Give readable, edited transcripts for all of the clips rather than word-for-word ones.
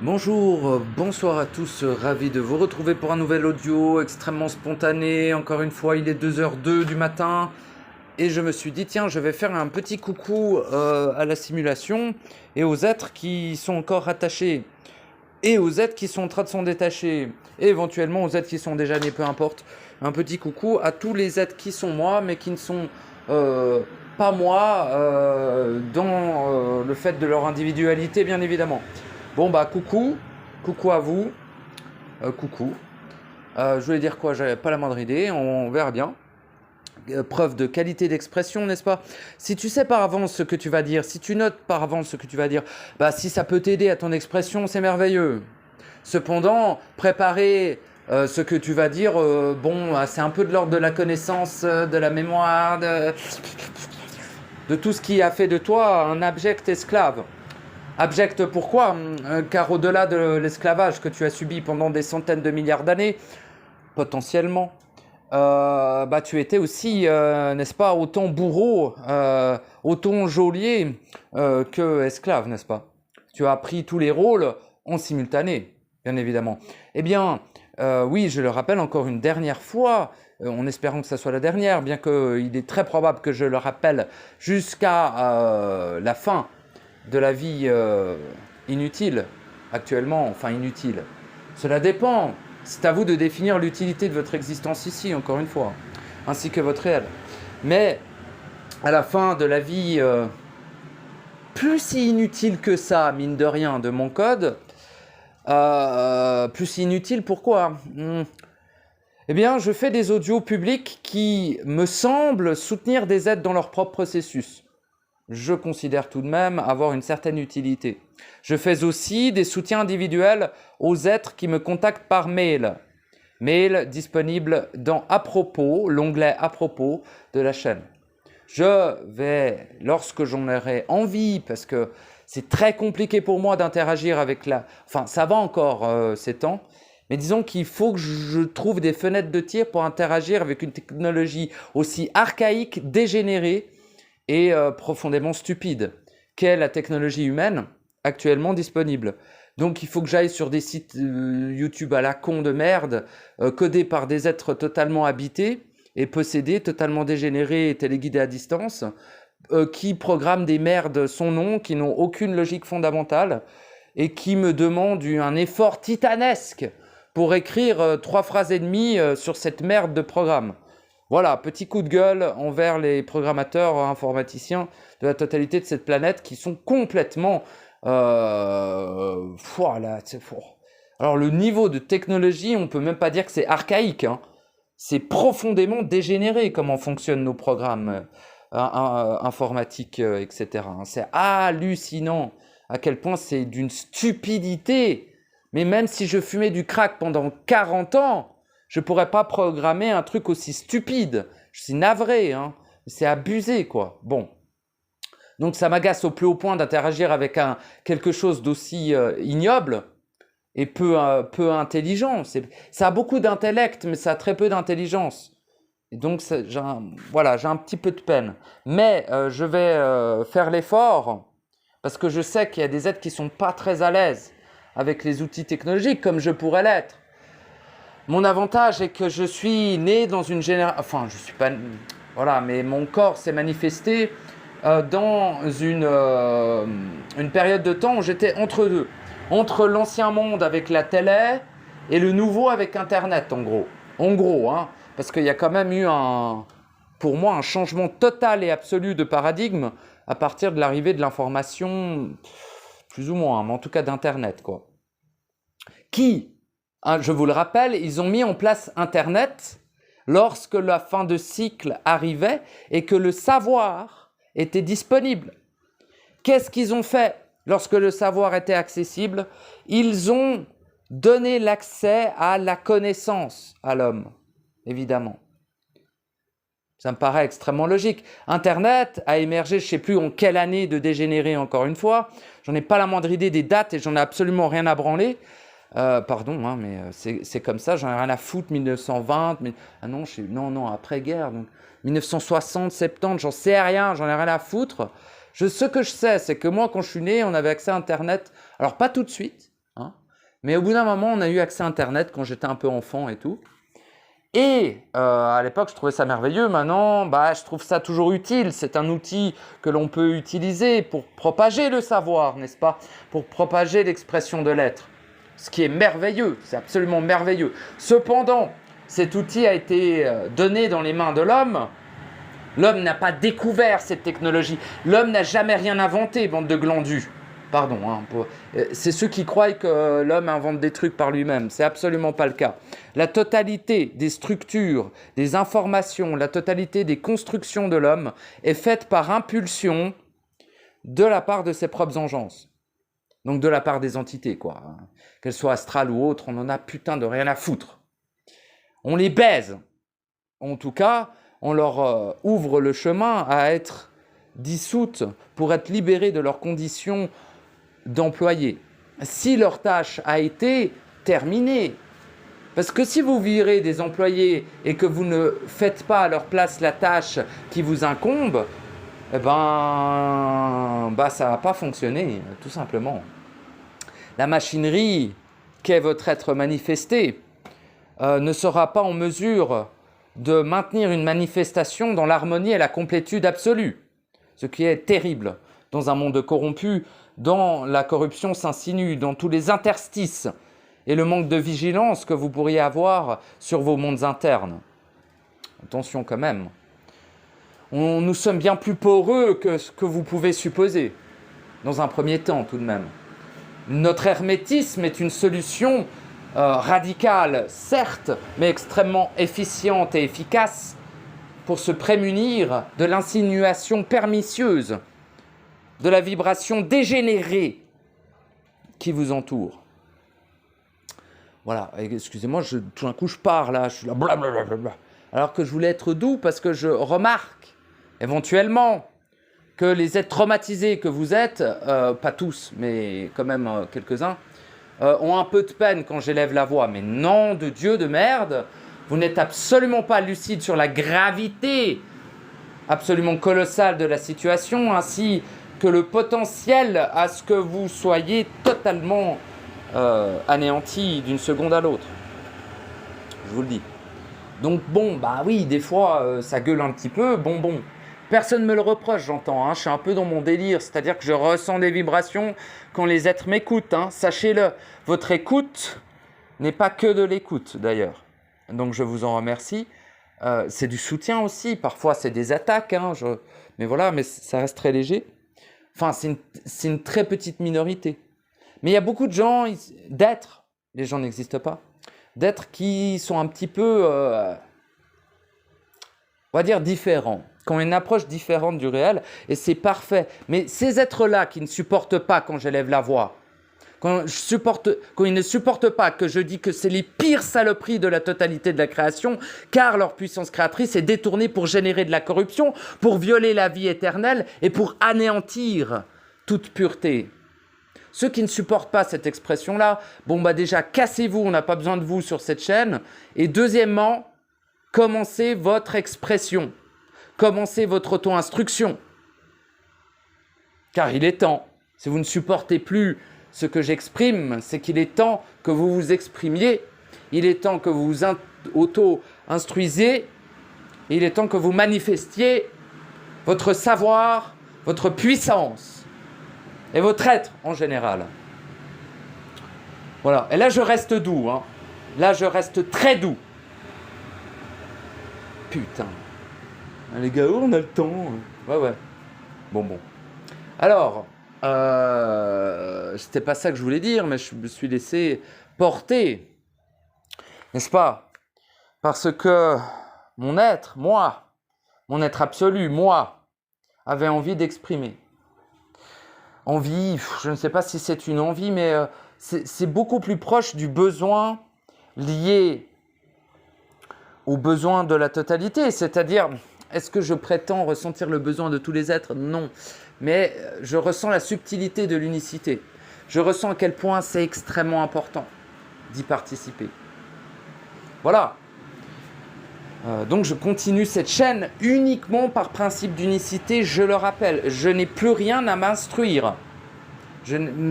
Bonjour, bonsoir à tous, ravi de vous retrouver pour un nouvel audio extrêmement spontané. Encore une fois, il est 2h02 du matin et je me suis dit, tiens, je vais faire un petit coucou à la simulation et aux êtres qui sont encore rattachés et aux êtres qui sont en train de s'en détacher et éventuellement aux êtres qui sont déjà nés, peu importe. Un petit coucou à tous les êtres qui sont moi mais qui ne sont pas moi dans le fait de leur individualité, bien évidemment. Bon bah coucou à vous, coucou. Je voulais dire quoi? J'avais pas la moindre idée, on verra bien. Preuve de qualité d'expression, n'est-ce pas? Si tu sais par avance ce que tu vas dire, si tu notes par avance ce que tu vas dire, bah si ça peut t'aider à ton expression, c'est merveilleux. Cependant, préparer ce que tu vas dire, c'est un peu de l'ordre de la connaissance, de la mémoire, de tout ce qui a fait de toi un abject esclave. Abject pourquoi? Car au-delà de l'esclavage que tu as subi pendant des centaines de milliards d'années, potentiellement, tu étais aussi, n'est-ce pas, autant bourreau, autant geôlier que esclave, n'est-ce pas? Tu as appris tous les rôles en simultané, bien évidemment. Eh bien, oui, je le rappelle encore une dernière fois, en espérant que ça soit la dernière, bien qu'il est très probable que je le rappelle jusqu'à la fin de la vie inutile, actuellement, enfin inutile. Cela dépend. C'est à vous de définir l'utilité de votre existence ici, encore une fois, ainsi que votre réel. Mais à la fin de la vie, plus si inutile que ça, mine de rien, de mon code, plus si inutile, pourquoi Eh bien, je fais des audios publics qui me semblent soutenir des êtres dans leur propre processus. Je considère tout de même avoir une certaine utilité. Je fais aussi des soutiens individuels aux êtres qui me contactent par mail. Mail disponible dans À propos, l'onglet À propos de la chaîne. Je vais, lorsque j'en aurai envie, parce que c'est très compliqué pour moi d'interagir avec la... Enfin, ça va encore ces temps, mais disons qu'il faut que je trouve des fenêtres de tir pour interagir avec une technologie aussi archaïque, dégénérée, et profondément stupide qu'est la technologie humaine actuellement disponible. Donc il faut que j'aille sur des sites YouTube à la con de merde, codés par des êtres totalement habités et possédés, totalement dégénérés et téléguidés à distance, qui programment des merdes sans nom, qui n'ont aucune logique fondamentale et qui me demandent un effort titanesque pour écrire 3 phrases et demie sur cette merde de programme. Voilà, petit coup de gueule envers les programmateurs informaticiens de la totalité de cette planète qui sont complètement... voilà, alors le niveau de technologie, on ne peut même pas dire que c'est archaïque. Hein. C'est profondément dégénéré comment fonctionnent nos programmes informatiques, etc. C'est hallucinant à quel point c'est d'une stupidité. Mais même si je fumais du crack pendant 40 ans... je pourrais pas programmer un truc aussi stupide. Je suis navré, hein. C'est abusé, quoi. Bon. Donc ça m'agace au plus haut point d'interagir avec quelque chose d'aussi ignoble et peu intelligent. Ça a beaucoup d'intellect, mais ça a très peu d'intelligence. Et donc j'ai un petit peu de peine. Mais je vais faire l'effort parce que je sais qu'il y a des êtres qui sont pas très à l'aise avec les outils technologiques comme je pourrais l'être. Mon avantage est que je suis né dans une génération... Enfin, je suis pas... Voilà, mais mon corps s'est manifesté dans une période de temps où j'étais entre deux. Entre l'ancien monde avec la télé et le nouveau avec Internet, en gros. En gros, hein, parce qu'il y a quand même eu, pour moi, un changement total et absolu de paradigme à partir de l'arrivée de l'information, plus ou moins, mais en tout cas d'Internet, quoi. Je vous le rappelle, ils ont mis en place Internet lorsque la fin de cycle arrivait et que le savoir était disponible. Qu'est-ce qu'ils ont fait lorsque le savoir était accessible? Ils ont donné l'accès à la connaissance à l'homme, évidemment. Ça me paraît extrêmement logique. Internet a émergé, je ne sais plus en quelle année de dégénéré encore une fois. J'en ai pas la moindre idée des dates et j'en ai absolument rien à branler. Pardon, hein, mais c'est comme ça, j'en ai rien à foutre, 1920, non, après-guerre, donc 1960, 70, j'en sais rien, j'en ai rien à foutre. Ce que je sais, c'est que moi, quand je suis né, on avait accès à Internet, alors pas tout de suite, hein, Mais au bout d'un moment, on a eu accès à Internet quand j'étais un peu enfant et tout. Et à l'époque, je trouvais ça merveilleux. Maintenant, je trouve ça toujours utile. C'est un outil que l'on peut utiliser pour propager le savoir, n'est-ce pas? Pour propager l'expression de l'être. Ce qui est merveilleux, c'est absolument merveilleux. Cependant, cet outil a été donné dans les mains de l'homme. L'homme n'a pas découvert cette technologie. L'homme n'a jamais rien inventé, bande de glandus. Pardon, c'est ceux qui croient que l'homme invente des trucs par lui-même. C'est absolument pas le cas. La totalité des structures, des informations, la totalité des constructions de l'homme est faite par impulsion de la part de ses propres engences. Donc de la part des entités, quoi. Qu'elles soient astrales ou autres, on en a putain de rien à foutre. On les baise. En tout cas, on leur ouvre le chemin à être dissoutes pour être libérées de leurs conditions d'employés. Si leur tâche a été terminée, parce que si vous virez des employés et que vous ne faites pas à leur place la tâche qui vous incombe, ça va pas fonctionner, tout simplement. La machinerie qu'est votre être manifesté ne sera pas en mesure de maintenir une manifestation dans l'harmonie et la complétude absolue, ce qui est terrible dans un monde corrompu, dont la corruption s'insinue, dans tous les interstices et le manque de vigilance que vous pourriez avoir sur vos mondes internes. Attention quand même. Nous sommes bien plus poreux que ce que vous pouvez supposer, dans un premier temps tout de même. Notre hermétisme est une solution radicale, certes, mais extrêmement efficiente et efficace pour se prémunir de l'insinuation pernicieuse, de la vibration dégénérée qui vous entoure. Voilà, excusez-moi, tout d'un coup je pars là, je suis là, blablabla. Alors que je voulais être doux parce que je remarque éventuellement que les êtres traumatisés que vous êtes, pas tous, mais quand même quelques-uns, ont un peu de peine quand j'élève la voix. Mais nom de Dieu de merde, vous n'êtes absolument pas lucide sur la gravité absolument colossale de la situation, ainsi que le potentiel à ce que vous soyez totalement anéanti d'une seconde à l'autre. Je vous le dis. Donc bon, oui, des fois, ça gueule un petit peu. Bon. Personne ne me le reproche, j'entends. Je suis un peu dans mon délire, c'est-à-dire que je ressens des vibrations quand les êtres m'écoutent. Sachez-le, votre écoute n'est pas que de l'écoute, d'ailleurs. Donc je vous en remercie. C'est du soutien aussi. Parfois, c'est des attaques. Mais voilà, mais ça reste très léger. Enfin, c'est une très petite minorité. Mais il y a beaucoup de gens, d'êtres, les gens n'existent pas, d'êtres qui sont un petit peu, on va dire, différents, qui ont une approche différente du réel, et c'est parfait. Mais ces êtres-là qui ne supportent pas quand j'élève la voix, quand ils ne supportent pas que je dis que c'est les pires saloperies de la totalité de la création, car leur puissance créatrice est détournée pour générer de la corruption, pour violer la vie éternelle et pour anéantir toute pureté. Ceux qui ne supportent pas cette expression-là, déjà, cassez-vous, on n'a pas besoin de vous sur cette chaîne. Et deuxièmement, commencez votre expression. Commencez votre auto-instruction. Car il est temps. Si vous ne supportez plus ce que j'exprime, c'est qu'il est temps que vous vous exprimiez. Il est temps que vous vous auto-instruisiez. Il est temps que vous manifestiez votre savoir, votre puissance. Et votre être en général. Voilà. Et là, je reste doux. Là, je reste très doux. Putain. Les gars, on a le temps. Ouais. Bon. Alors, c'était pas ça que je voulais dire, mais je me suis laissé porter. N'est-ce pas? Parce que mon être absolu, moi, avait envie d'exprimer. Envie, je ne sais pas si c'est une envie, mais c'est beaucoup plus proche du besoin lié au besoin de la totalité. C'est-à-dire, est-ce que je prétends ressentir le besoin de tous les êtres? Non. Mais je ressens la subtilité de l'unicité. Je ressens à quel point c'est extrêmement important d'y participer. Voilà. Donc je continue cette chaîne uniquement par principe d'unicité, je le rappelle. Je n'ai plus rien à m'instruire.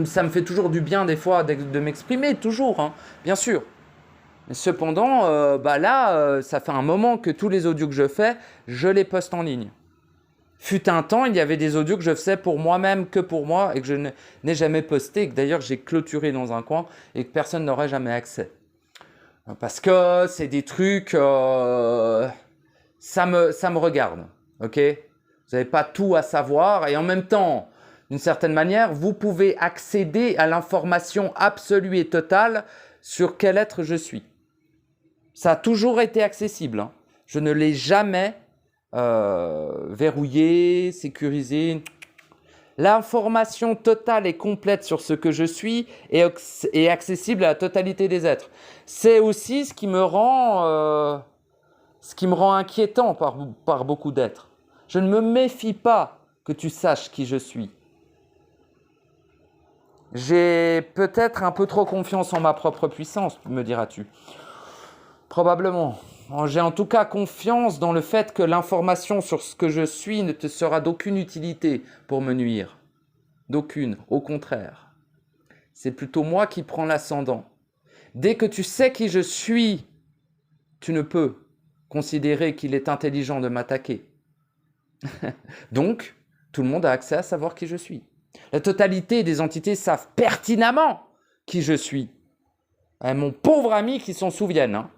Ça me fait toujours du bien des fois de m'exprimer, toujours, hein, bien sûr. Mais cependant, là, ça fait un moment que tous les audios que je fais, je les poste en ligne. Fut un temps, il y avait des audios que je faisais pour moi-même, que pour moi, et que je n'ai jamais posté, et que d'ailleurs j'ai clôturé dans un coin, et que personne n'aurait jamais accès. Parce que c'est des trucs, ça me regarde, ok? Vous n'avez pas tout à savoir, et en même temps, d'une certaine manière, vous pouvez accéder à l'information absolue et totale sur quel être je suis. Ça a toujours été accessible, hein. Je ne l'ai jamais verrouillé, sécurisé. L'information totale et complète sur ce que je suis est accessible à la totalité des êtres. C'est aussi ce qui me rend inquiétant par beaucoup d'êtres. Je ne me méfie pas que tu saches qui je suis. J'ai peut-être un peu trop confiance en ma propre puissance, me diras-tu. Probablement. J'ai en tout cas confiance dans le fait que l'information sur ce que je suis ne te sera d'aucune utilité pour me nuire. D'aucune, au contraire. C'est plutôt moi qui prends l'ascendant. Dès que tu sais qui je suis, tu ne peux considérer qu'il est intelligent de m'attaquer. Donc, tout le monde a accès à savoir qui je suis. La totalité des entités savent pertinemment qui je suis. Mon pauvre ami qui s'en souviennent, hein.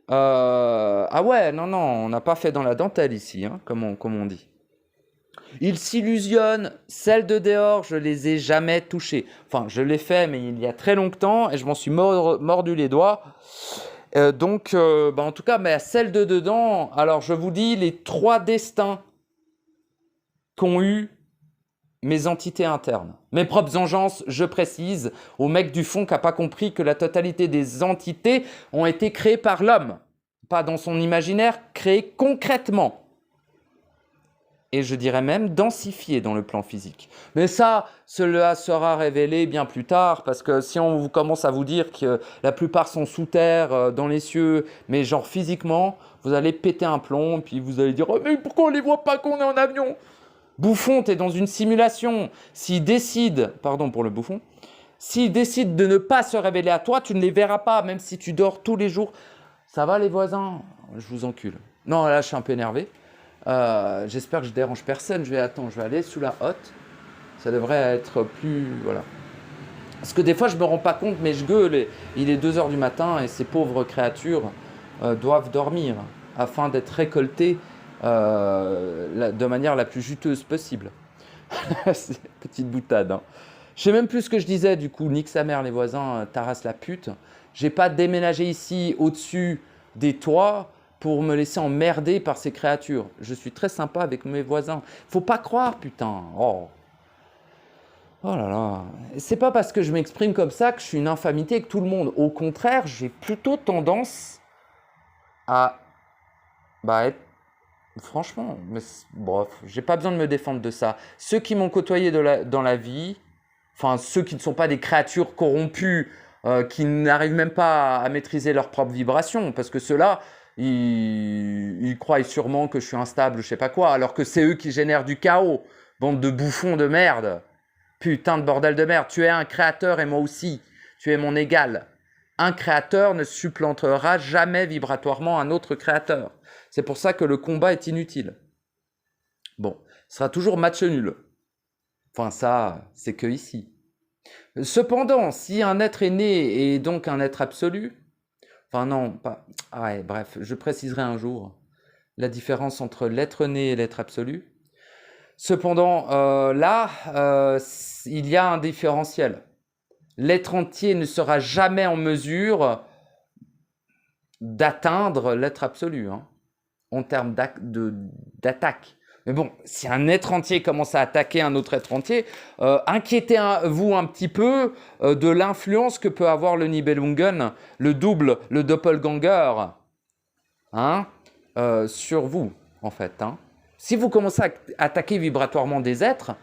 Ah ouais, non, on n'a pas fait dans la dentelle ici, hein, comme on dit. Ils s'illusionnent, celles de dehors, je les ai jamais touchées. Enfin, je l'ai fait, mais il y a très longtemps, et je m'en suis mordu les doigts. En tout cas, mais celles de dedans, alors je vous dis, les 3 destins qu'ont eu mes entités internes. Mes propres engences, je précise, au mec du fond qui n'a pas compris que la totalité des entités ont été créées par l'homme. Pas dans son imaginaire, créées concrètement. Et je dirais même densifiées dans le plan physique. Mais ça, cela sera révélé bien plus tard, parce que si on commence à vous dire que la plupart sont sous terre, dans les cieux, mais genre physiquement, vous allez péter un plomb, puis vous allez dire « Oh, mais pourquoi on ne les voit pas qu'on est en avion ?» Bouffon, t'es dans une simulation. S'il décide, pardon pour le bouffon, s'il décide de ne pas se révéler à toi, tu ne les verras pas, même si tu dors tous les jours. Ça va les voisins? Je vous encule. Non, là je suis un peu énervé. J'espère que je dérange personne. Je vais aller sous la hotte. Ça devrait être plus... Voilà. Parce que des fois je me rends pas compte, mais je gueule. Il est 2h du matin et ces pauvres créatures doivent dormir afin d'être récoltées de manière la plus juteuse possible. C'est une petite boutade, hein. Je sais même plus ce que je disais, du coup, nique sa mère les voisins, tarasse la pute. J'ai pas déménagé ici au-dessus des toits pour me laisser emmerder par ces créatures. Je suis très sympa avec mes voisins. Faut pas croire, putain. Oh là là. C'est pas parce que je m'exprime comme ça que je suis une infamité avec tout le monde. Au contraire, j'ai plutôt tendance à être... Franchement, mais bref, j'ai pas besoin de me défendre de ça. Ceux qui m'ont côtoyé dans la vie, enfin ceux qui ne sont pas des créatures corrompues, qui n'arrivent même pas à maîtriser leurs propres vibrations, parce que ceux-là, ils croient sûrement que je suis instable, je sais pas quoi, alors que c'est eux qui génèrent du chaos. Bande de bouffons de merde. Putain de bordel de merde. Tu es un créateur et moi aussi. Tu es mon égal. Un créateur ne supplantera jamais vibratoirement un autre créateur. C'est pour ça que le combat est inutile. Bon, ce sera toujours match nul. Enfin ça, c'est que ici. Cependant, si un être est né et donc un être absolu, enfin non, pas... Ouais, bref, je préciserai un jour la différence entre l'être né et l'être absolu. Cependant, il y a un différentiel. L'être entier ne sera jamais en mesure d'atteindre l'être absolu, hein, en termes d'attaque. Mais bon, si un être entier commence à attaquer un autre être entier, inquiétez-vous un petit peu de l'influence que peut avoir le Nibelungen, le double, le doppelganger, hein, sur vous, en fait. Hein. Si vous commencez à attaquer vibratoirement des êtres,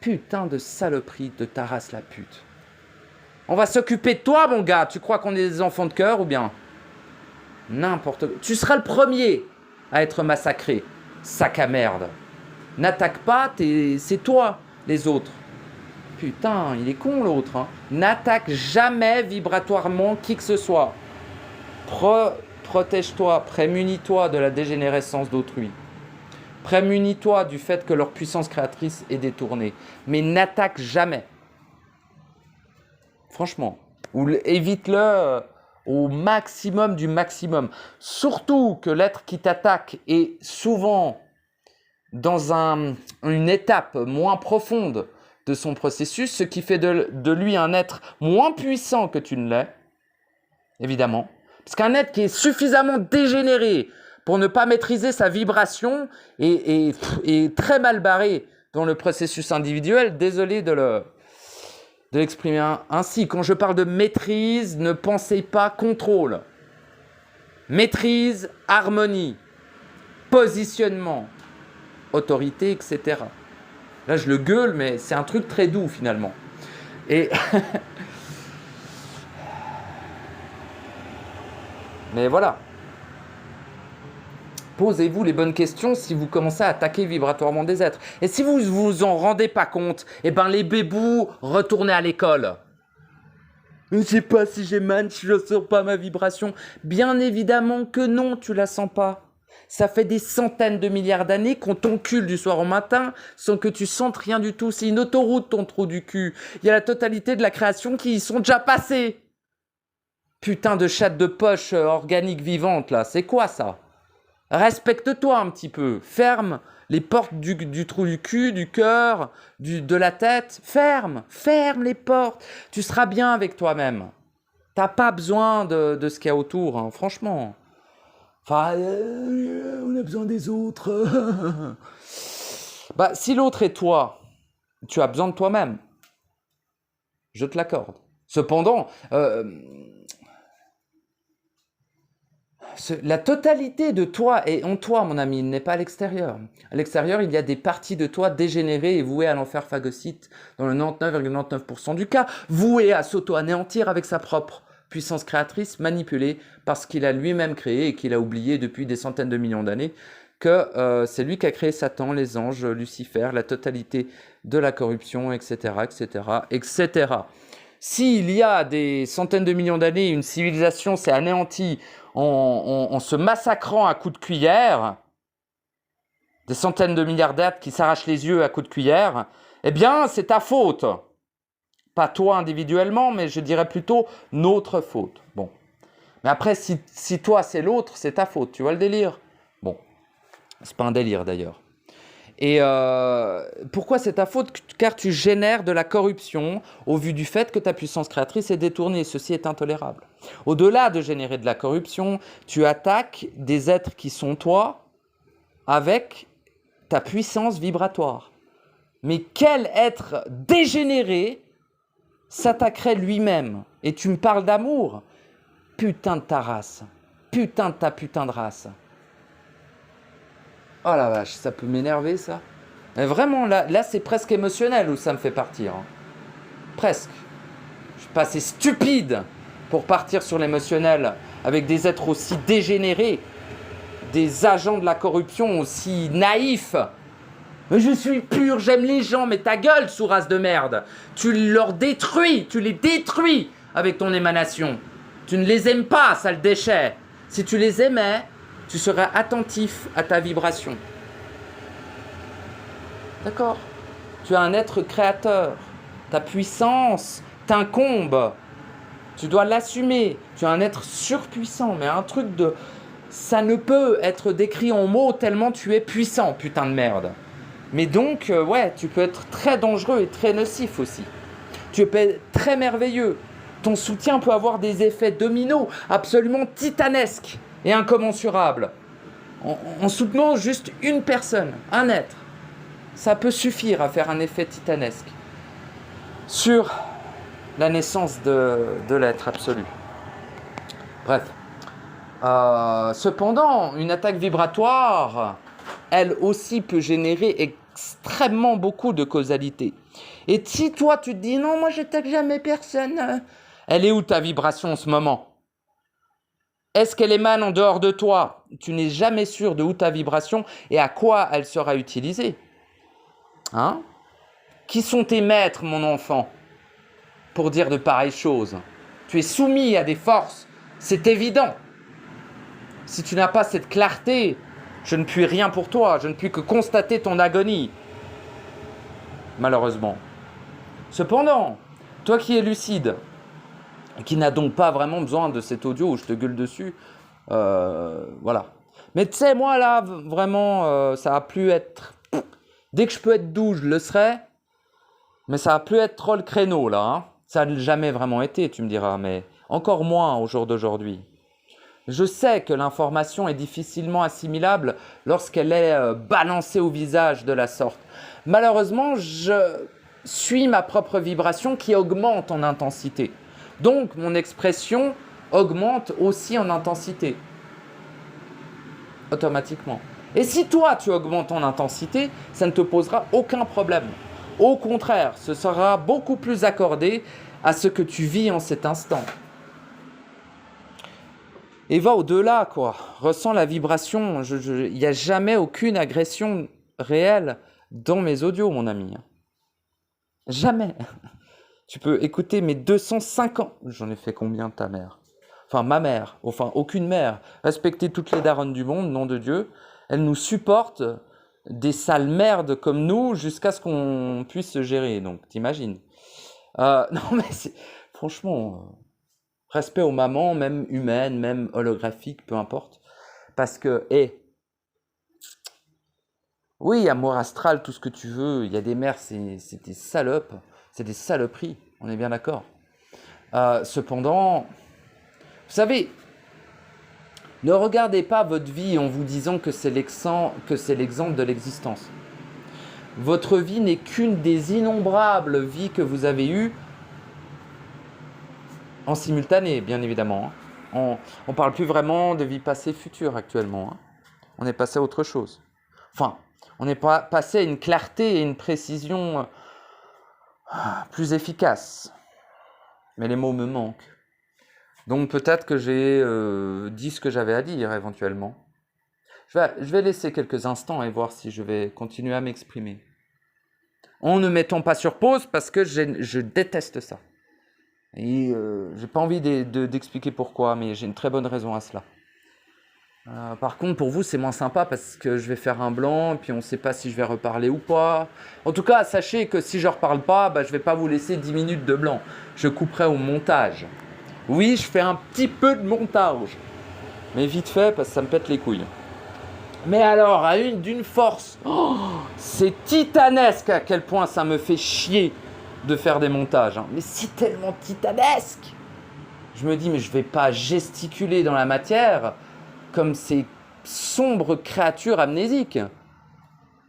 putain de saloperie de ta race la pute. On va s'occuper de toi, mon gars. Tu crois qu'on est des enfants de cœur ou bien? N'importe quoi. Tu seras le premier à être massacré. Sac à merde. N'attaque pas, c'est toi, les autres. Putain, il est con l'autre. Hein. N'attaque jamais vibratoirement qui que ce soit. Protège-toi, prémunis-toi de la dégénérescence d'autrui. Prémunis-toi du fait que leur puissance créatrice est détournée. Mais n'attaque jamais. Franchement. Ou évite-le au maximum du maximum. Surtout que l'être qui t'attaque est souvent dans une étape moins profonde de son processus, ce qui fait de lui un être moins puissant que tu ne l'es, évidemment. Parce qu'un être qui est suffisamment dégénéré pour ne pas maîtriser sa vibration est très mal barré dans le processus individuel. Désolé de l'exprimer ainsi. Quand je parle de maîtrise, ne pensez pas contrôle. Maîtrise, harmonie, positionnement, autorité, etc. Là, je le gueule, mais c'est un truc très doux finalement. Et mais voilà. Posez-vous les bonnes questions si vous commencez à attaquer vibratoirement des êtres. Et si vous vous en rendez pas compte, eh ben les bébous, retournez à l'école. Je ne sais pas si j'émane, si je ne sens pas ma vibration. Bien évidemment que non, tu la sens pas. Ça fait des centaines de milliards d'années qu'on t'encule du soir au matin sans que tu sentes rien du tout. C'est une autoroute ton trou du cul. Il y a la totalité de la création qui y sont déjà passés. Putain de chatte de poche organique vivante là, c'est quoi ça? Respecte-toi un petit peu. Ferme les portes du trou du cul, du cœur, de la tête. Ferme les portes. Tu seras bien avec toi-même. T'as pas besoin de ce qu'il y a autour, hein, franchement. Enfin, on a besoin des autres. Bah, si l'autre est toi, tu as besoin de toi-même. Je te l'accorde. Cependant, la totalité de toi est en toi, mon ami, il n'est pas à l'extérieur. À l'extérieur, il y a des parties de toi dégénérées et vouées à l'enfer phagocyte, dans le 99,99% du cas, vouées à s'auto-anéantir avec sa propre puissance créatrice, manipulée parce qu'il a lui-même créé et qu'il a oublié depuis des centaines de millions d'années que c'est lui qui a créé Satan, les anges, Lucifer, la totalité de la corruption, etc., etc., etc. S'il y a des centaines de millions d'années, une civilisation s'est anéantie en se massacrant à coups de cuillère, des centaines de milliards d'êtres qui s'arrachent les yeux à coups de cuillère, eh bien, c'est ta faute. Pas toi individuellement, mais je dirais plutôt notre faute. Bon. Mais après, si toi, c'est l'autre, c'est ta faute. Tu vois le délire? Bon. C'est pas un délire, d'ailleurs. Et pourquoi c'est ta faute? Car tu génères de la corruption au vu du fait que ta puissance créatrice est détournée. Ceci est intolérable. Au-delà de générer de la corruption, tu attaques des êtres qui sont toi avec ta puissance vibratoire. Mais quel être dégénéré s'attaquerait lui-même? Et tu me parles d'amour? Putain de ta race. Putain de ta putain de race. Oh la vache, ça peut m'énerver ça. Mais vraiment, là c'est presque émotionnel où ça me fait partir. Hein. Presque. Je suis pas assez stupide pour partir sur l'émotionnel avec des êtres aussi dégénérés, des agents de la corruption aussi naïfs. Mais je suis pur, j'aime les gens, mais ta gueule, sous-race de merde. Tu leur détruis, tu les détruis avec ton émanation. Tu ne les aimes pas, sale déchet. Si tu les aimais, tu serais attentif à ta vibration. D'accord? Tu es un être créateur. Ta puissance t'incombe. Tu dois l'assumer. Tu es un être surpuissant, mais un truc de... Ça ne peut être décrit en mots tellement tu es puissant, putain de merde. Mais donc, ouais, tu peux être très dangereux et très nocif aussi. Tu peux être très merveilleux. Ton soutien peut avoir des effets dominos absolument titanesques et incommensurables. En soutenant juste une personne, un être, ça peut suffire à faire un effet titanesque sur la naissance de l'être absolu. Bref. Cependant, une attaque vibratoire, elle aussi peut générer extrêmement beaucoup de causalité. Et si toi tu te dis non, moi je n'attaque jamais personne, elle est où ta vibration en ce moment? Est-ce qu'elle émane en dehors de toi? Tu n'es jamais sûr de où ta vibration et à quoi elle sera utilisée. Hein? Qui sont tes maîtres, mon enfant, pour dire de pareilles choses? Tu es soumis à des forces, c'est évident. Si tu n'as pas cette clarté, je ne puis rien pour toi, je ne puis que constater ton agonie. Malheureusement. Cependant, toi qui es lucide, qui n'a donc pas vraiment besoin de cet audio où je te gueule dessus, voilà. Mais tu sais, moi là, vraiment, ça a plus être... Dès que je peux être doux, je le serai, mais ça a plus être trop le créneau là. Hein. Ça n'a jamais vraiment été, tu me diras, mais encore moins au jour d'aujourd'hui. Je sais que l'information est difficilement assimilable lorsqu'elle est balancée au visage de la sorte. Malheureusement, je suis ma propre vibration qui augmente en intensité. Donc, mon expression augmente aussi en intensité. Automatiquement. Et si toi, tu augmentes en intensité, ça ne te posera aucun problème. Au contraire, ce sera beaucoup plus accordé à ce que tu vis en cet instant. Et va au-delà, quoi. Ressens la vibration. Il n'y a jamais aucune agression réelle dans mes audios, mon ami. Jamais. Tu peux écouter mes 250... J'en ai fait combien de ta mère? Enfin, ma mère. Enfin, aucune mère. Respecter toutes les daronnes du monde, nom de Dieu. Elle nous supporte des sales merdes comme nous jusqu'à ce qu'on puisse se gérer. Donc, t'imagines. Non, mais franchement... Respect aux mamans, même humaines, même holographiques, peu importe. Parce que, oui, amour astral, tout ce que tu veux, il y a des mères, c'est des salopes, c'est des saloperies, on est bien d'accord. Cependant, vous savez, ne regardez pas votre vie en vous disant que c'est l'exemple de l'existence. Votre vie n'est qu'une des innombrables vies que vous avez eues, en simultané, bien évidemment. On ne parle plus vraiment de vie passée future actuellement. On est passé à autre chose. Enfin, on est passé à une clarté et une précision plus efficaces. Mais les mots me manquent. Donc peut-être que j'ai dit ce que j'avais à dire éventuellement. Je vais laisser quelques instants et voir si je vais continuer à m'exprimer. En ne mettant pas sur pause parce que je déteste ça. Et j'ai pas envie d'expliquer pourquoi, mais j'ai une très bonne raison à cela. Par contre, pour vous, c'est moins sympa parce que je vais faire un blanc et puis on ne sait pas si je vais reparler ou pas. En tout cas, sachez que si je ne reparle pas, je ne vais pas vous laisser 10 minutes de blanc. Je couperai au montage. Oui, je fais un petit peu de montage. Mais vite fait parce que ça me pète les couilles. Mais alors, d'une force, c'est titanesque à quel point ça me fait chier de faire des montages. Hein. Mais c'est tellement titanesque. Je me dis, mais je vais pas gesticuler dans la matière comme ces sombres créatures amnésiques.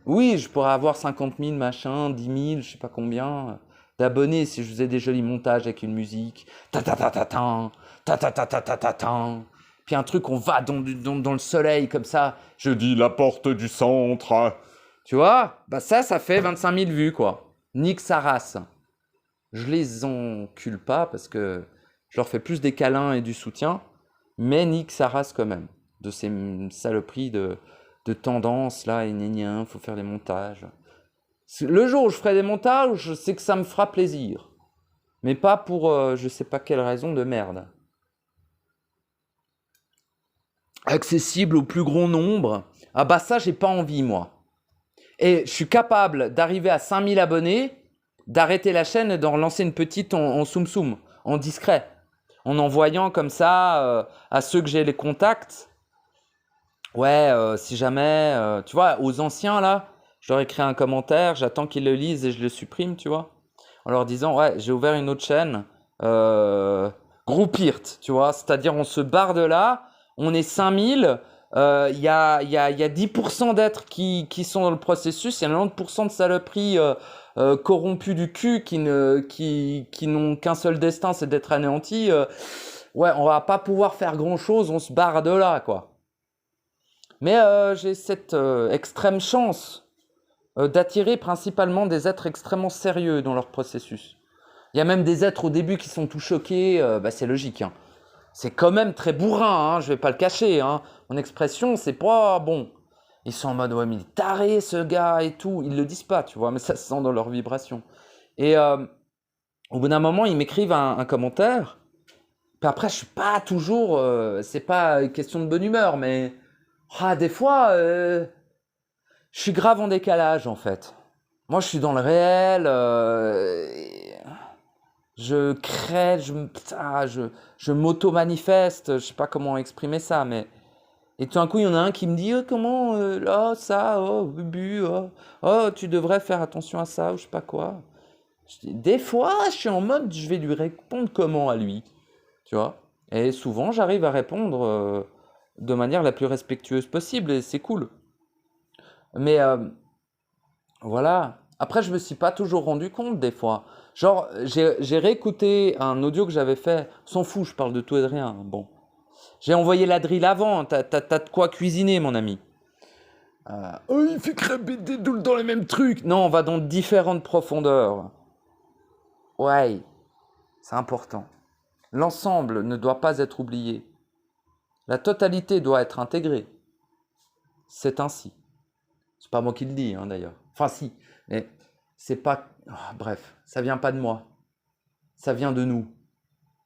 Oui, je pourrais avoir 50 000 machins, 10 000, je sais pas combien d'abonnés si je faisais des jolis montages avec une musique. Ta-ta-ta-ta-tan, ta-ta-ta-ta-ta-tan. Puis un truc, on va dans le soleil comme ça. Je dis la porte du centre. Tu vois? Ça fait 25 000 vues, quoi. Nique sa race. Je les encule pas parce que je leur fais plus des câlins et du soutien, mais nique sa race quand même, de ces saloperies de tendance là, et gna, faut faire des montages. Le jour où je ferai des montages, je sais que ça me fera plaisir, mais pas pour je sais pas quelle raison de merde. Accessible au plus grand nombre, ça j'ai pas envie moi. Et je suis capable d'arriver à 5000 abonnés, d'arrêter la chaîne et d'en relancer une petite en soum-soum, en discret, en envoyant comme ça à ceux que j'ai les contacts. Ouais, si jamais, tu vois, aux anciens là, je leur écris un commentaire, j'attends qu'ils le lisent et je le supprime, tu vois, en leur disant, ouais, j'ai ouvert une autre chaîne, Groupirt, tu vois, c'est-à-dire on se barre de là, on est 5000, il y a 10% d'êtres qui sont dans le processus, il y a 90% de saloperies corrompus du cul qui n'ont qu'un seul destin, c'est d'être anéantis. Ouais, on va pas pouvoir faire grand-chose, on se barre de là, quoi. Mais j'ai cette extrême chance d'attirer principalement des êtres extrêmement sérieux dans leur processus. Il y a même des êtres au début qui sont tout choqués, c'est logique, hein. C'est quand même très bourrin, hein, je vais pas le cacher, hein. Mon expression, c'est pas bon. Ils sont en mode, ouais, mais il est taré ce gars et tout. Ils le disent pas, tu vois, mais ça se sent dans leur vibration. Et au bout d'un moment, ils m'écrivent un commentaire. Puis après, je suis pas toujours. C'est pas question de bonne humeur, mais des fois, je suis grave en décalage en fait. Moi, je suis dans le réel. Je crée, je m'auto-manifeste. Je sais pas comment exprimer ça, mais. Et tout d'un coup, il y en a un qui me dit comment là, ça, oh, bubu, oh, tu devrais faire attention à ça, ou je sais pas quoi. Des fois, je suis en mode, je vais lui répondre comment à lui, tu vois. Et souvent, j'arrive à répondre de manière la plus respectueuse possible, et c'est cool. Mais voilà. Après, je me suis pas toujours rendu compte des fois. Genre, j'ai réécouté un audio que j'avais fait. S'en fout, je parle de tout et de rien. Bon. J'ai envoyé la drill avant. T'as de quoi cuisiner, mon ami. Oh, il fait crêper des doules dans les mêmes trucs. Non, on va dans différentes profondeurs. Ouais, c'est important. L'ensemble ne doit pas être oublié. La totalité doit être intégrée. C'est ainsi. C'est pas moi qui le dis, hein, d'ailleurs. Enfin, si, mais c'est pas. Bref, ça vient pas de moi. Ça vient de nous.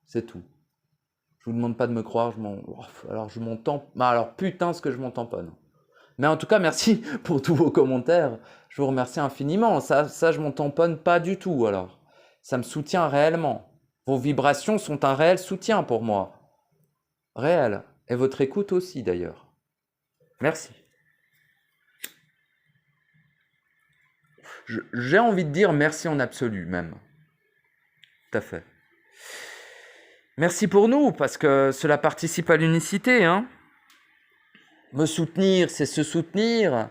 C'est tout. Je vous demande pas de me croire. Alors, je m'en tamponne. Alors, putain, ce que je m'en tamponne. Mais en tout cas, merci pour tous vos commentaires. Je vous remercie infiniment. Ça je m'en tamponne pas du tout, alors. Ça me soutient réellement. Vos vibrations sont un réel soutien pour moi. Réel. Et votre écoute aussi, d'ailleurs. Merci. J'ai envie de dire merci en absolu, même. Tout à fait. Merci pour nous, parce que cela participe à l'unicité, hein. Me soutenir, c'est se soutenir.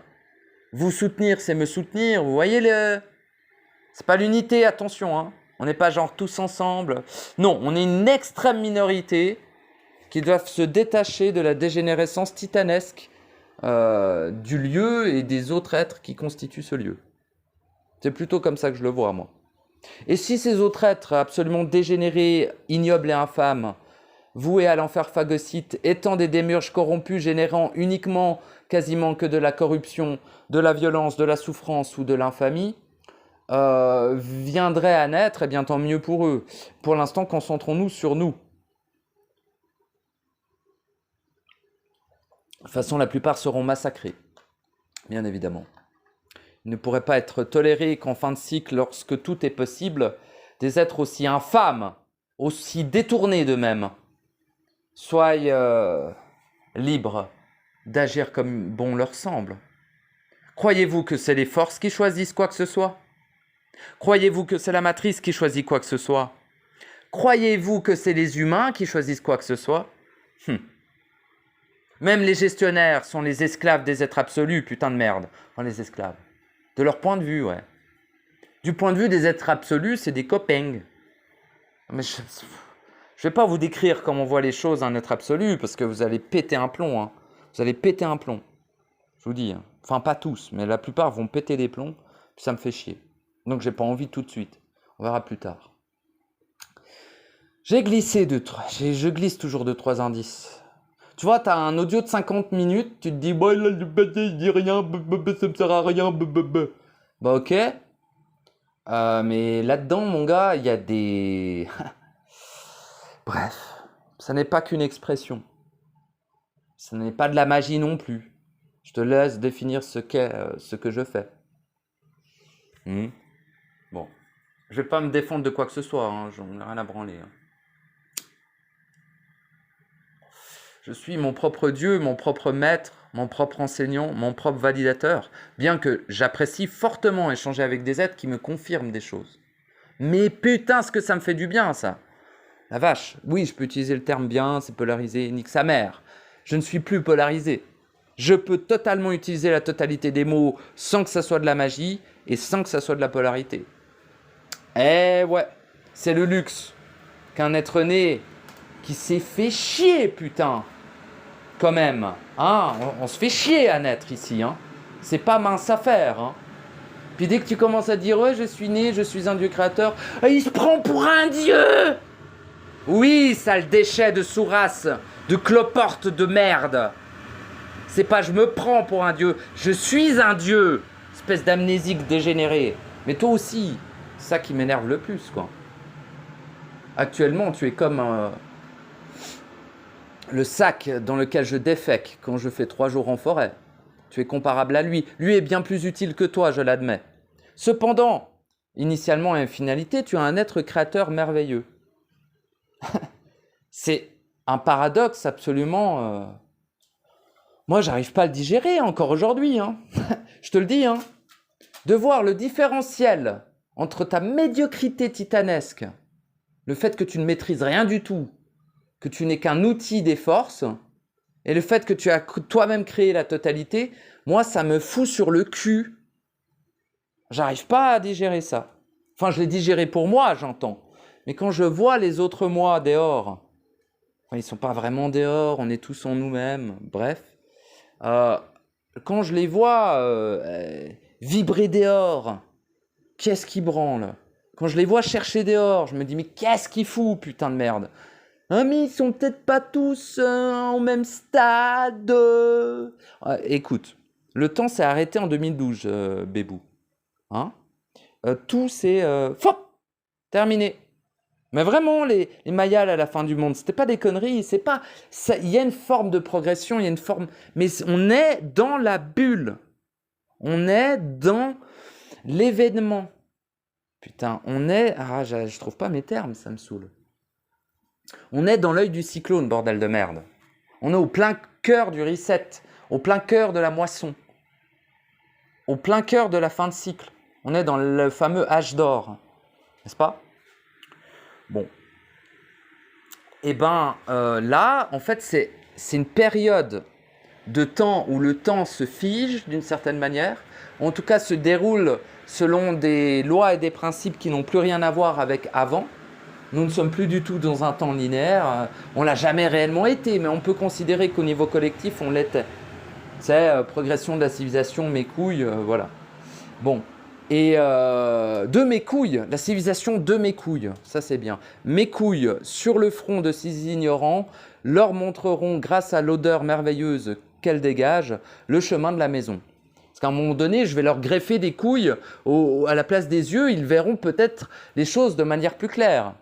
Vous soutenir, c'est me soutenir. Vous voyez le... C'est pas l'unité, attention, hein. On n'est pas genre tous ensemble. Non, on est une extrême minorité qui doivent se détacher de la dégénérescence titanesque du lieu et des autres êtres qui constituent ce lieu. C'est plutôt comme ça que je le vois, moi. Et si ces autres êtres absolument dégénérés, ignobles et infâmes, voués à l'enfer phagocyte, étant des démiurges corrompus, générant uniquement, quasiment que de la corruption, de la violence, de la souffrance ou de l'infamie, viendraient à naître, et bien tant mieux pour eux. Pour l'instant, concentrons-nous sur nous. De toute façon, la plupart seront massacrés, bien évidemment. Il ne pourrait pas être toléré qu'en fin de cycle, lorsque tout est possible, des êtres aussi infâmes, aussi détournés d'eux-mêmes, soient libres d'agir comme bon leur semble. Croyez-vous que c'est les forces qui choisissent quoi que ce soit? Croyez-vous que c'est la matrice qui choisit quoi que ce soit? Croyez-vous que c'est les humains qui choisissent quoi que ce soit? Même les gestionnaires sont les esclaves des êtres absolus, putain de merde. Enfin, les esclaves. De leur point de vue, ouais. Du point de vue des êtres absolus, c'est des copains. Mais je vais pas vous décrire comment on voit les choses un être absolu, parce que vous allez péter un plomb. Hein. Vous allez péter un plomb. Je vous dis. Hein. Enfin, pas tous, mais la plupart vont péter des plombs, puis ça me fait chier. Donc, j'ai pas envie tout de suite. On verra plus tard. J'ai glissé je glisse toujours de 3 indices. Tu vois, tu as un audio de 50 minutes, tu te dis, bah, là, il dit rien, ça me sert à rien, bah, ok. Mais là-dedans, mon gars, il y a des... Bref, ça n'est pas qu'une expression. Ce n'est pas de la magie non plus. Je te laisse définir ce que je fais. Bon. Je vais pas me défendre de quoi que ce soit, hein, j'en ai rien à branler. Hein. Je suis mon propre Dieu, mon propre maître, mon propre enseignant, mon propre validateur, bien que j'apprécie fortement échanger avec des êtres qui me confirment des choses. Mais putain, ce que ça me fait du bien, ça. La vache, oui, je peux utiliser le terme bien, c'est polarisé, nique sa mère. Je ne suis plus polarisé. Je peux totalement utiliser la totalité des mots sans que ça soit de la magie et sans que ça soit de la polarité. Eh ouais, c'est le luxe qu'un être né qui s'est fait chier, putain. Quand même, hein, on se fait chier à naître ici, hein. C'est pas mince à faire, hein. Puis dès que tu commences à dire, ouais, je suis né, je suis un dieu créateur, il se prend pour un dieu. Oui, sale déchet de sourasse, de cloporte de merde. C'est pas je me prends pour un dieu, je suis un dieu. Espèce d'amnésique dégénéré. Mais toi aussi, c'est ça qui m'énerve le plus, quoi. Actuellement, tu es comme le sac dans lequel je défèque quand je fais 3 jours en forêt. Tu es comparable à lui. Lui est bien plus utile que toi, je l'admets. Cependant, initialement et finalité, tu es un être créateur merveilleux. C'est un paradoxe absolument... Moi, j'arrive pas à le digérer encore aujourd'hui. Hein. Je te le dis. Hein. De voir le différentiel entre ta médiocrité titanesque, le fait que tu ne maîtrises rien du tout, que tu n'es qu'un outil des forces, et le fait que tu as toi-même créé la totalité, moi, ça me fout sur le cul. J'arrive pas à digérer ça. Enfin, je l'ai digéré pour moi, j'entends. Mais quand je vois les autres moi dehors, enfin, ils sont pas vraiment dehors, on est tous en nous-mêmes, bref. Quand je les vois vibrer dehors, qu'est-ce qui branle? Quand je les vois chercher dehors, je me dis, mais qu'est-ce qu'il fout, putain de merde? Hein, mais ils sont peut-être pas tous au même stade. Écoute, le temps s'est arrêté en 2012, Bébou. Hein tout s'est... terminé. Mais vraiment, les Mayas à la fin du monde, c'était pas des conneries, c'est pas... Il y a une forme de progression, il y a une forme... Mais on est dans la bulle. On est dans l'événement. Putain, on est... Ah, je trouve pas mes termes, ça me saoule. On est dans l'œil du cyclone, bordel de merde. On est au plein cœur du reset, au plein cœur de la moisson, au plein cœur de la fin de cycle. On est dans le fameux âge d'or, n'est-ce pas? Bon. Et ben là, en fait, c'est une période de temps où le temps se fige d'une certaine manière, en tout cas se déroule selon des lois et des principes qui n'ont plus rien à voir avec avant. Nous ne sommes plus du tout dans un temps linéaire. On ne l'a jamais réellement été, mais on peut considérer qu'au niveau collectif, on l'était. C'est progression de la civilisation, mes couilles, voilà. Bon. Et de mes couilles, la civilisation de mes couilles, ça c'est bien. Mes couilles sur le front de ces ignorants leur montreront, grâce à l'odeur merveilleuse qu'elles dégagent, le chemin de la maison. Parce qu'à un moment donné, je vais leur greffer des couilles à la place des yeux, ils verront peut-être les choses de manière plus claire.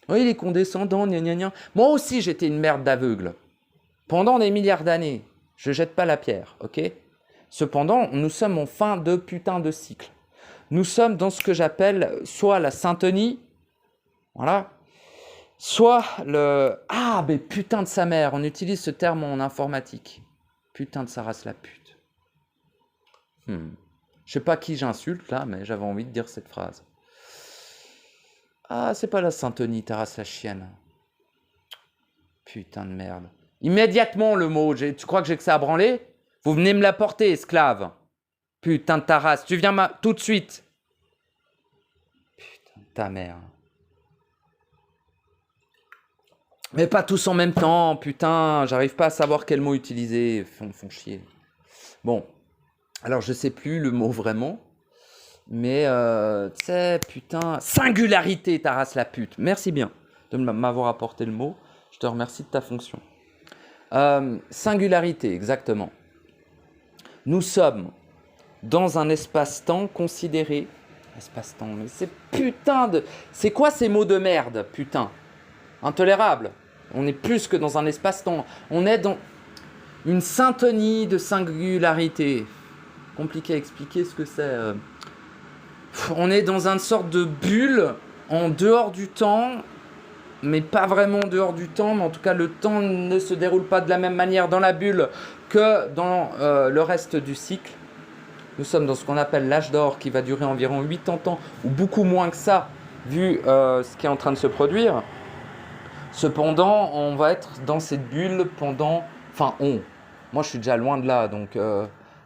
Oui, les condescendants, gna gna gna. Moi aussi, j'étais une merde d'aveugle. Pendant des milliards d'années, je jette pas la pierre, ok? Cependant, nous sommes en fin de putain de cycle. Nous sommes dans ce que j'appelle soit la syntonie, voilà, soit le... Ah, mais putain de sa mère, on utilise ce terme en informatique. Putain de sa race la pute. Je sais pas qui j'insulte là, mais j'avais envie de dire cette phrase. Ah, c'est pas la syntonie, ta race la chienne. Putain de merde. Immédiatement le mot, tu crois que j'ai que ça à branler? Vous venez me l'apporter, esclave. Putain de ta race, tu viens tout de suite. Putain de ta mère. Mais pas tous en même temps, putain, j'arrive pas à savoir quel mot utiliser, font chier. Bon, alors je sais plus le mot vraiment, mais tu sais, putain, singularité, ta race la pute. Merci bien de m'avoir apporté le mot, je te remercie de ta fonction. Singularité, exactement. Nous sommes dans un espace-temps considéré... Espace-temps, mais c'est putain de... C'est quoi ces mots de merde, putain? Intolérable. On est plus que dans un espace-temps. On est dans une syntonie de singularité. Compliqué à expliquer ce que c'est. On est dans une sorte de bulle en dehors du temps, mais pas vraiment en dehors du temps. Mais en tout cas, le temps ne se déroule pas de la même manière dans la bulle que dans le reste du cycle. Nous sommes dans ce qu'on appelle l'âge d'or qui va durer environ 80 ans, ou beaucoup moins que ça, vu ce qui est en train de se produire. Cependant, on va être dans cette bulle pendant... Enfin, moi, je suis déjà loin de là, donc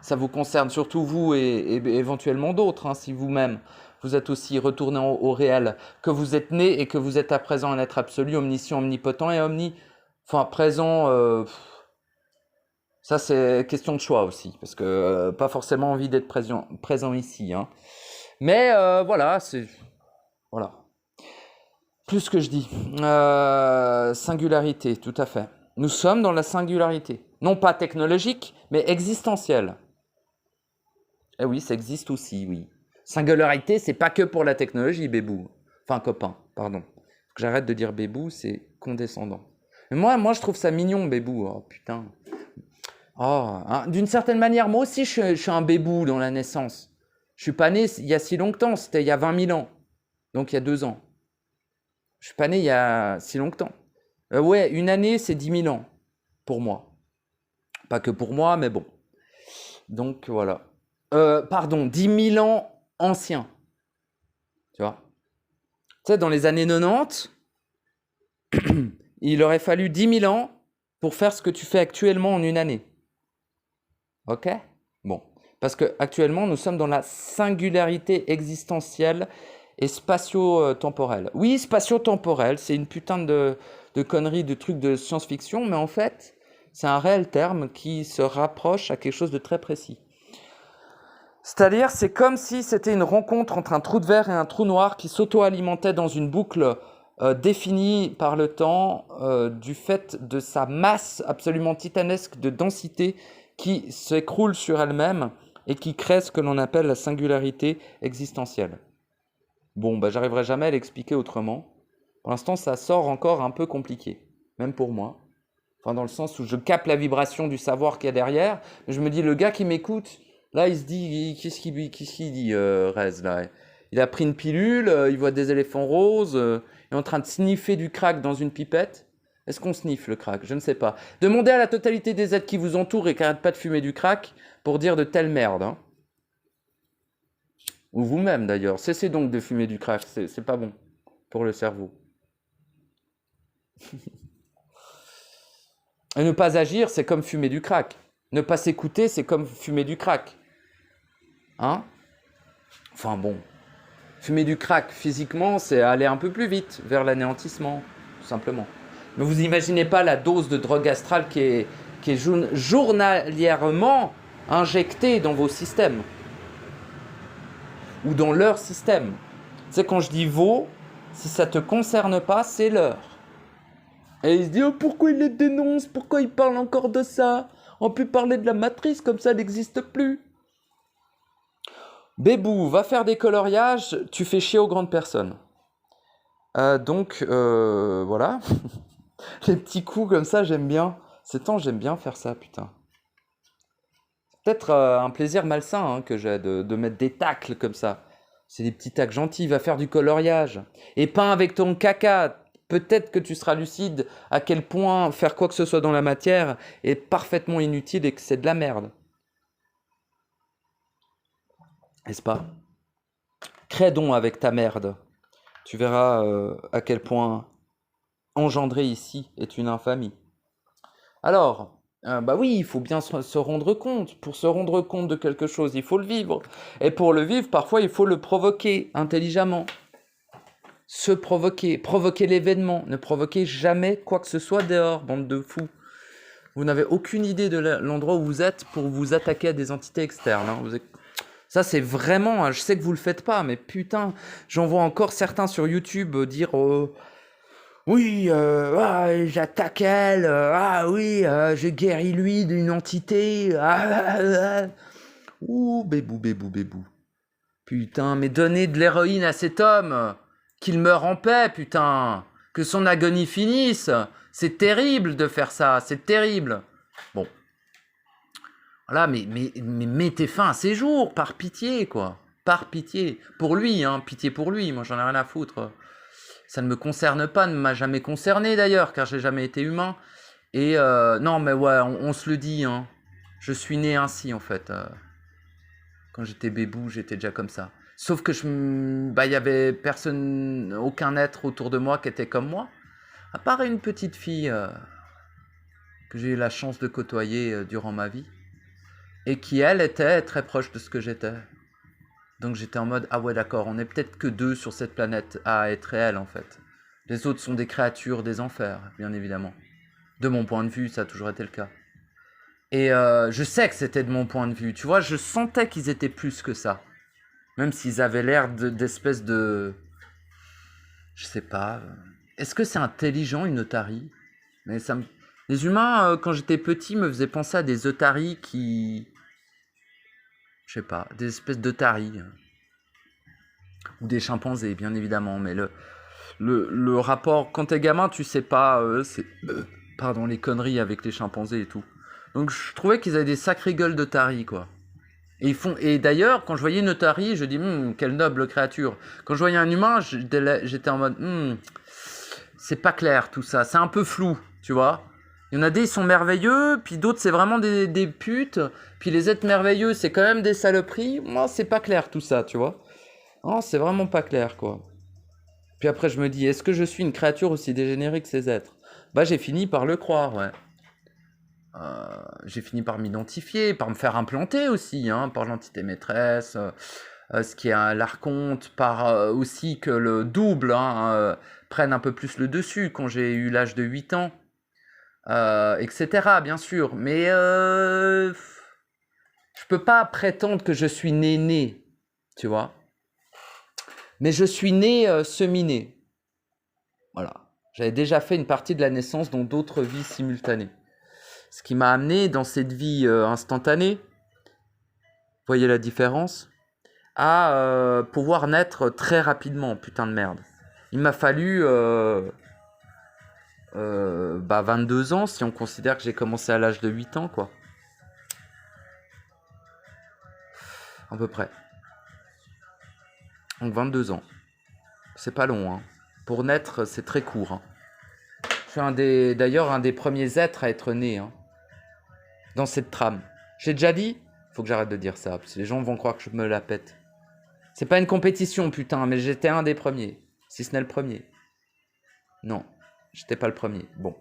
ça vous concerne surtout vous et éventuellement d'autres, hein, si vous-même, vous êtes aussi retourné au réel, que vous êtes né et que vous êtes à présent un être absolu, omniscient, omnipotent et Enfin, présent... Ça, c'est question de choix aussi, parce que pas forcément envie d'être présent ici. Hein. Mais voilà, c'est... Voilà. Plus que je dis. Singularité, tout à fait. Nous sommes dans la singularité. Non pas technologique, mais existentielle. Eh oui, ça existe aussi, oui. Singularité, c'est pas que pour la technologie, bébou. Enfin, copain, pardon. Faut que j'arrête de dire bébou, c'est condescendant. Mais moi, je trouve ça mignon, bébou. Oh, putain. Oh, hein, d'une certaine manière, moi aussi, je suis un bébou dans la naissance. Je suis pas né il y a si longtemps, c'était il y a 20 000 ans. Donc, il y a 2 ans. Je suis pas né il y a si longtemps. Ouais, une année, c'est 10 000 ans. Pour moi. Pas que pour moi, mais bon. Donc, voilà. Pardon, 10 000 ans anciens. Tu vois? Tu sais, dans les années 90, il aurait fallu 10 000 ans pour faire ce que tu fais actuellement en une année. Ok? Bon. Parce que actuellement, nous sommes dans la singularité existentielle et spatio-temporelle. Oui, spatio-temporelle, c'est une putain de connerie, de truc de science-fiction, mais en fait, c'est un réel terme qui se rapproche à quelque chose de très précis. C'est-à-dire, c'est comme si c'était une rencontre entre un trou de verre et un trou noir qui s'auto-alimentait dans une boucle définie par le temps du fait de sa masse absolument titanesque de densité qui s'écroule sur elle-même et qui crée ce que l'on appelle la singularité existentielle. Bon, bah, j'arriverai jamais à l'expliquer autrement. Pour l'instant, ça sort encore un peu compliqué, même pour moi. Enfin, dans le sens où je capte la vibration du savoir qu'il y a derrière, mais je me dis, le gars qui m'écoute, là, il se dit, qu'est-ce qu'il dit, Rez, là? Il a pris une pilule, il voit des éléphants roses, il est en train de sniffer du crack dans une pipette. Est-ce qu'on sniffe le crack? Je ne sais pas. Demandez à la totalité des êtres qui vous entourent et qui n'arrêtent pas de fumer du crack pour dire de telles merdes. Hein. Ou vous-même, d'ailleurs. Cessez donc de fumer du crack, c'est pas bon pour le cerveau. Et ne pas agir, c'est comme fumer du crack. Ne pas s'écouter, c'est comme fumer du crack. Hein? Enfin bon. Fumer du crack, physiquement, c'est aller un peu plus vite vers l'anéantissement, tout simplement. Mais vous n'imaginez pas la dose de drogue astrale qui est journalièrement injectée dans vos systèmes. Ou dans leur système. Tu sais, quand je dis vos, si ça ne te concerne pas, c'est leur. Et il se dit, oh, pourquoi il les dénonce? Pourquoi il parle encore de ça? On peut parler de la matrice, comme ça elle n'existe plus. Bébou, va faire des coloriages, tu fais chier aux grandes personnes. Donc, voilà. Les petits coups comme ça, j'aime bien. Ces temps, j'aime bien faire ça, putain. C'est peut-être un plaisir malsain hein, que j'ai de mettre des tacles comme ça. C'est des petits tacles gentils, va faire du coloriage. Et peins avec ton caca. Peut-être que tu seras lucide à quel point faire quoi que ce soit dans la matière est parfaitement inutile et que c'est de la merde. N'est-ce pas? Crée donc avec ta merde. Tu verras à quel point engendrer ici est une infamie. Alors, bah oui, il faut bien se rendre compte. Pour se rendre compte de quelque chose, il faut le vivre. Et pour le vivre, parfois, il faut le provoquer intelligemment. Se provoquer, provoquer l'événement. Ne provoquez jamais quoi que ce soit dehors, bande de fous. Vous n'avez aucune idée de l'endroit où vous êtes pour vous attaquer à des entités externes. Hein. Ça, c'est vraiment... Je sais que vous le faites pas, mais putain, j'en vois encore certains sur YouTube dire... oui, j'attaque elle, oui, je guéris lui d'une entité. Ouh, bébou, bébou, bébou. Putain, mais donnez de l'héroïne à cet homme. Qu'il meure en paix, putain. Que son agonie finisse. C'est terrible de faire ça, c'est terrible. Bon. Voilà, mais mettez fin à ces jours, par pitié, quoi. Par pitié. Pour lui, hein, pitié pour lui, moi j'en ai rien à foutre. Ça ne me concerne pas, ne m'a jamais concerné d'ailleurs, car j'ai jamais été humain. Et non, mais ouais, on se le dit, hein. Je suis né ainsi en fait. Quand j'étais bébou, j'étais déjà comme ça. Sauf que y avait personne, aucun être autour de moi qui était comme moi, à part une petite fille que j'ai eu la chance de côtoyer durant ma vie, et qui elle était très proche de ce que j'étais. Donc j'étais en mode, ah ouais d'accord, on n'est peut-être que 2 sur cette planète à être réels en fait. Les autres sont des créatures des enfers, bien évidemment. De mon point de vue, ça a toujours été le cas. Et je sais que c'était de mon point de vue, tu vois, je sentais qu'ils étaient plus que ça. Même s'ils avaient l'air d'espèce de... Je sais pas. Est-ce que c'est intelligent une otarie? Mais ça me... Les humains, quand j'étais petit, me faisaient penser à des otaries qui... Je sais pas, des espèces d'otaries. Ou des chimpanzés, bien évidemment. Mais le rapport... Quand t'es gamin, tu sais pas... pardon, les conneries avec les chimpanzés et tout. Donc je trouvais qu'ils avaient des sacrées gueules d'otaries, quoi. Et d'ailleurs, quand je voyais une otarie, je dis, quelle noble créature. Quand je voyais un humain, j'étais en mode, c'est pas clair tout ça, c'est un peu flou, tu vois. Il y en a des, ils sont merveilleux, puis d'autres, c'est vraiment des putes. Puis les êtres merveilleux, c'est quand même des saloperies. Moi, c'est pas clair tout ça, tu vois. Non, c'est vraiment pas clair, quoi. Puis après, je me dis, est-ce que je suis une créature aussi dégénérée que ces êtres? Bah, j'ai fini par le croire, ouais. J'ai fini par m'identifier, par me faire implanter aussi, hein, par l'entité maîtresse, ce qui est un l'archonte, par aussi que le double prenne un peu plus le dessus quand j'ai eu l'âge de 8 ans, etc. bien sûr. Mais je peux pas prétendre que je suis né, tu vois. Mais je suis né semi-né. Voilà. J'avais déjà fait une partie de la naissance dans d'autres vies simultanées. Ce qui m'a amené dans cette vie instantanée, voyez la différence, à pouvoir naître très rapidement, putain de merde. Il m'a fallu 22 ans, si on considère que j'ai commencé à l'âge de 8 ans, quoi. À peu près. Donc 22 ans. C'est pas long, hein. Pour naître, c'est très court, hein. Je suis d'ailleurs un des premiers êtres à être né, hein, dans cette trame. J'ai déjà dit, faut que j'arrête de dire ça, parce que les gens vont croire que je me la pète. C'est pas une compétition, putain, mais j'étais un des premiers. Si ce n'est le premier. Non, j'étais pas le premier. Bon.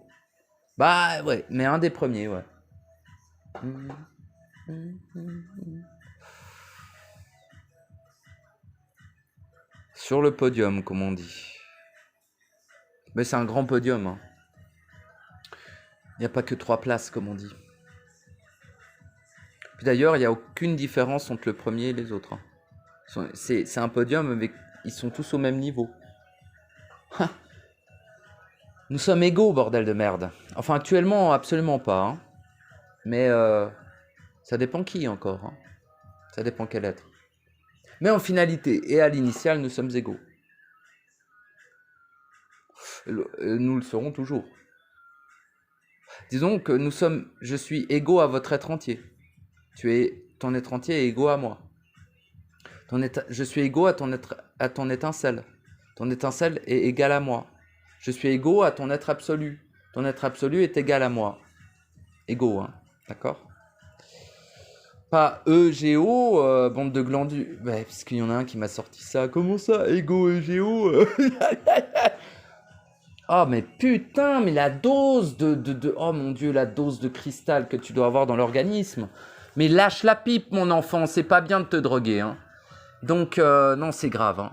Bah ouais, mais un des premiers, ouais. Sur le podium, comme on dit. Mais c'est un grand podium, hein. Il n'y a pas que 3 places, comme on dit. Puis d'ailleurs, il n'y a aucune différence entre le premier et les autres, hein. C'est un podium, mais ils sont tous au même niveau. Nous sommes égaux, bordel de merde. Enfin, actuellement, absolument pas, hein. Mais ça dépend qui encore, hein. Ça dépend quel être. Mais en finalité et à l'initiale, nous sommes égaux. Nous le serons toujours. Disons que je suis égaux à votre être entier. Ton être entier est égaux à moi. Je suis égaux à ton étincelle. Ton étincelle est égale à moi. Je suis égaux à ton être absolu. Ton être absolu est égal à moi. Égaux, hein. D'accord? Pas EGO, bande de glandus. Ouais, parce qu'il y en a un qui m'a sorti ça. Comment ça, égaux EGO? Oh, mais putain, mais la dose oh mon Dieu, la dose de cristal que tu dois avoir dans l'organisme. Mais lâche la pipe, mon enfant, c'est pas bien de te droguer, hein. Donc, non, c'est grave, hein.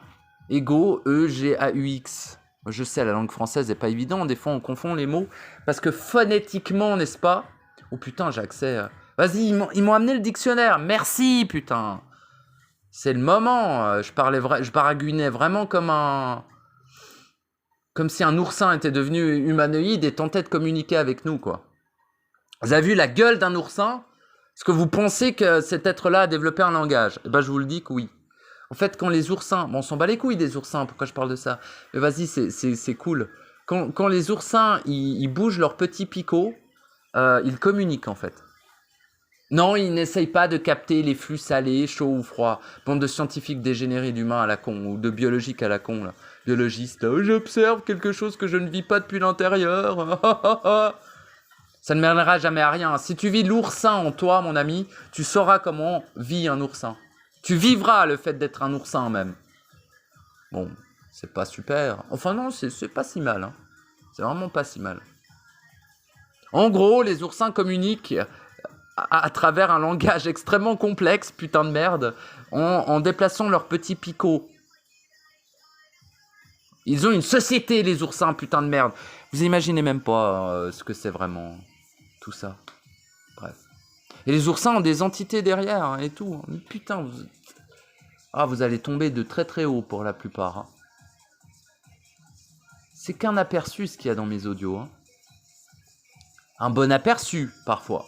Ego, E-G-A-U-X. Je sais, la langue française n'est pas évidente, des fois on confond les mots. Parce que phonétiquement, n'est-ce pas? Oh putain, j'ai accès. Vas-y, ils m'ont amené le dictionnaire. Merci, putain. C'est le moment. Je baragouinais vraiment comme si un oursin était devenu humanoïde et tentait de communiquer avec nous, quoi. Vous avez vu la gueule d'un oursin? Est-ce que vous pensez que cet être-là a développé un langage? Eh ben, je vous le dis que oui. En fait, quand les oursins... Bon, on s'en bat les couilles des oursins, pourquoi je parle de ça? Mais vas-y, c'est cool. Quand les oursins, ils bougent leurs petits picots, ils communiquent, en fait. Non, ils n'essayent pas de capter les flux salés, chauds ou froids. Bande de scientifiques dégénérés d'humains à la con, ou de biologiques à la con, là. Biologistes, j'observe quelque chose que je ne vis pas depuis l'intérieur. Ça ne mènera jamais à rien. Si tu vis l'oursin en toi, mon ami, tu sauras comment vit un oursin. Tu vivras le fait d'être un oursin même. Bon, c'est pas super. Enfin non, c'est pas si mal, hein. C'est vraiment pas si mal. En gros, les oursins communiquent à travers un langage extrêmement complexe, putain de merde, en déplaçant leurs petits picots. Ils ont une société, les oursins, putain de merde. Vous imaginez même pas ce que c'est vraiment, tout ça. Bref. Et les oursins ont des entités derrière, hein, et tout. Mais putain, vous allez tomber de très très haut pour la plupart, hein. C'est qu'un aperçu ce qu'il y a dans mes audios, hein. un bon aperçu, parfois.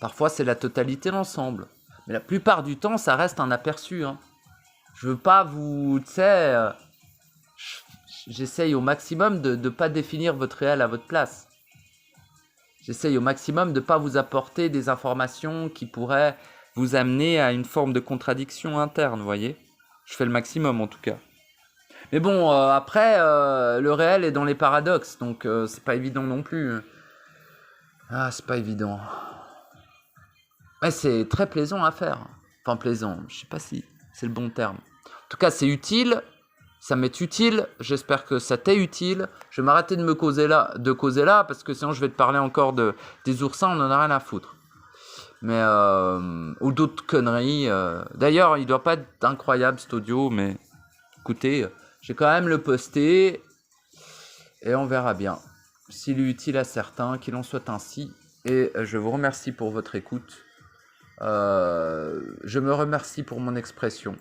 Parfois, c'est la totalité, l'ensemble. Mais la plupart du temps, ça reste un aperçu. Hein. Je veux pas vous... Tu sais, j'essaye au maximum de ne pas définir votre réel à votre place. J'essaye au maximum de ne pas vous apporter des informations qui pourraient vous amener à une forme de contradiction interne, vous voyez. Je fais le maximum, en tout cas. Mais bon, après, le réel est dans les paradoxes, donc c'est pas évident non plus. Ah, c'est pas évident. Mais c'est très plaisant à faire. Enfin, plaisant, je sais pas si c'est le bon terme. En tout cas, c'est utile, ça m'est utile, j'espère que ça t'est utile. Je vais m'arrêter de causer là, parce que sinon je vais te parler encore des oursins, on en a rien à foutre. Mais, ou d'autres conneries. D'ailleurs, il doit pas être incroyable cet audio, mais écoutez, je vais quand même le poster, et on verra bien. S'il est utile à certains, qu'il en soit ainsi. Et je vous remercie pour votre écoute. Je me remercie pour mon expression.